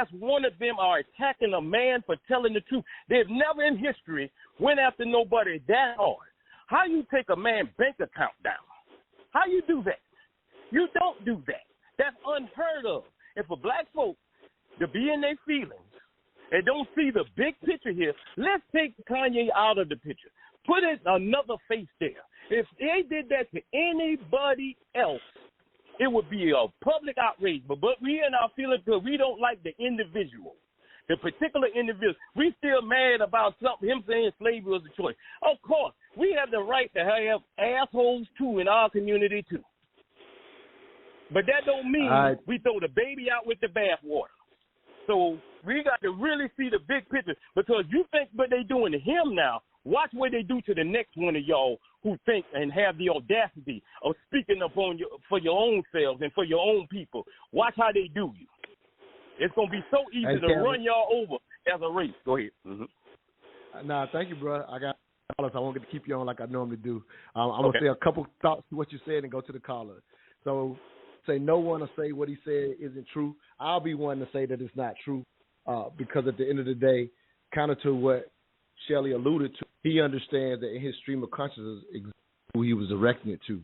last one of them are attacking a man for telling the truth. They've never in history went after nobody that hard. How you take a man's bank account down? How you do that? You don't do that. That's unheard of. And for black folks to be in their feelings and don't see the big picture here, let's take Kanye out of the picture. Put it another face there. If they did that to anybody else, it would be a public outrage. But we in our feelings because we don't like the individual, the particular individual. We still mad about something, him saying slavery was a choice. Of course, we have the right to have assholes, too, in our community, too. But that don't mean we throw the baby out with the bathwater. So we got to really see the big picture because you think what they doing to him now, watch what they do to the next one of y'all who think and have the audacity of speaking up for your own selves and for your own people. Watch how they do you. It's going to be so easy to run y'all over as a race. Go ahead. Mm-hmm. Nah, thank you, bro. I got callers. I won't get to keep you on like I normally do. I'm going to say a couple thoughts to what you said and go to the caller. So say no one will say what he said isn't true. I'll be one to say that it's not true because at the end of the day, counter to what Shelley alluded to, he understands that in his stream of consciousness who he was directing it to.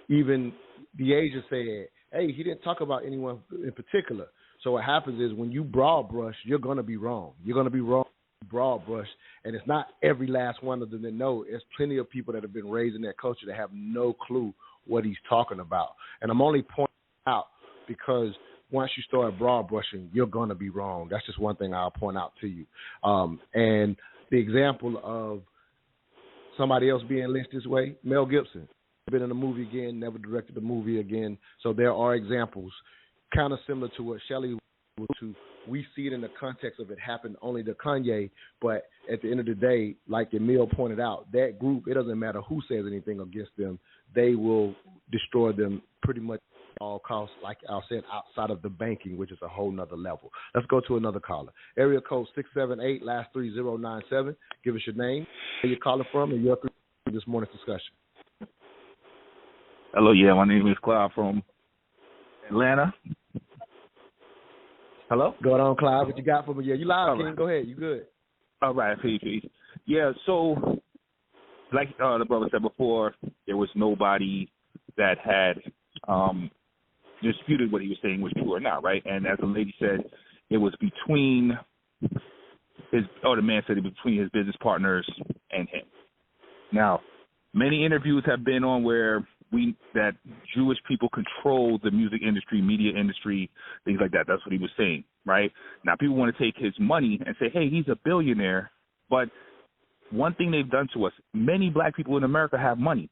Even the agent said, hey, he didn't talk about anyone in particular. So what happens is when you broad brush, you're going to be wrong. You're going to be wrong broad brush, and it's not every last one of them that know. There's plenty of people that have been raised in that culture that have no clue what he's talking about. And I'm only pointing out because once you start broad brushing, you're going to be wrong. That's just one thing I'll point out to you. And the example of somebody else being lynched this way, Mel Gibson, been in a movie again, never directed a movie again. So there are examples kind of similar to what Shelley was to. We see it in the context of it happened only to Kanye, but at the end of the day, like Emil pointed out, that group, it doesn't matter who says anything against them, they will destroy them pretty much at all costs, like I said, outside of the banking, which is a whole nother level. Let's go to another caller. Area code 678, last 3097. Give us your name, where you're calling from, and you're through this morning's discussion. Hello, yeah, my name is Clyde from Atlanta. Hello? Going on, Clyde. What you got for me? Yeah, you live, All King. right. Go ahead. You good. All right, peace. Yeah, so like the brother said before, there was nobody that had disputed what he was saying was true or not, right? And as the lady said, it was between the man said it was between his business partners and him. Now, many interviews have been on where that Jewish people control the music industry, media industry, things like that. That's what he was saying, right? Now, people want to take his money and say, hey, he's a billionaire. But one thing they've done to us, many black people in America have money,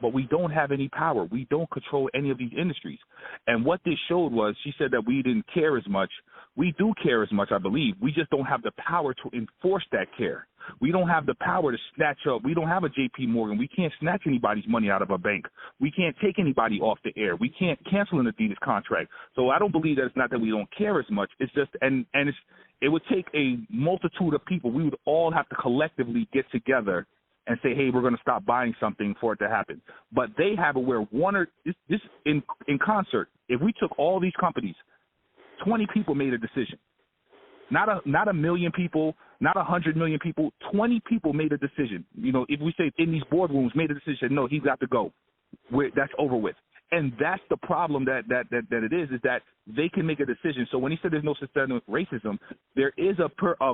but we don't have any power. We don't control any of these industries. And what this showed was she said that we didn't care as much. We do care as much, I believe. We just don't have the power to enforce that care. We don't have the power to snatch up. We don't have a J.P. Morgan. We can't snatch anybody's money out of a bank. We can't take anybody off the air. We can't cancel an Adidas contract. So I don't believe that it's not that we don't care as much. It's just it would take a multitude of people. We would all have to collectively get together and say, hey, we're going to stop buying something for it to happen. But they have it where this in concert, if we took all these companies, 20 people made a decision. Not a million people, not 100 million people, 20 people made a decision. You know, if we say in these boardrooms made a decision, no, he's got to go. That's over with. And that's the problem that it is that they can make a decision. So when he said there's no systemic racism, there is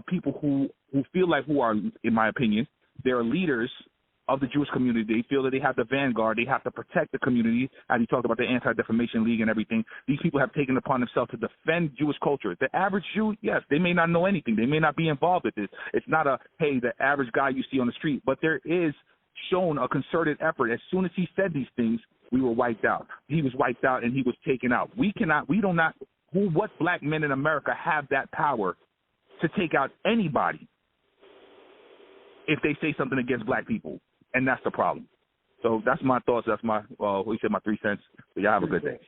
people who are, in my opinion, they're leaders of the Jewish community. They feel that they have the vanguard. They have to protect the community. As he talked about the Anti-Defamation League and everything, these people have taken upon themselves to defend Jewish culture. The average Jew, yes, they may not know anything. They may not be involved with this. It's not the average guy you see on the street. But there is shown a concerted effort. As soon as he said these things, we were wiped out. He was wiped out and he was taken out. What black men in America have that power to take out anybody if they say something against black people? And that's the problem. So that's my thoughts. That's my 3 cents. So y'all have a good day.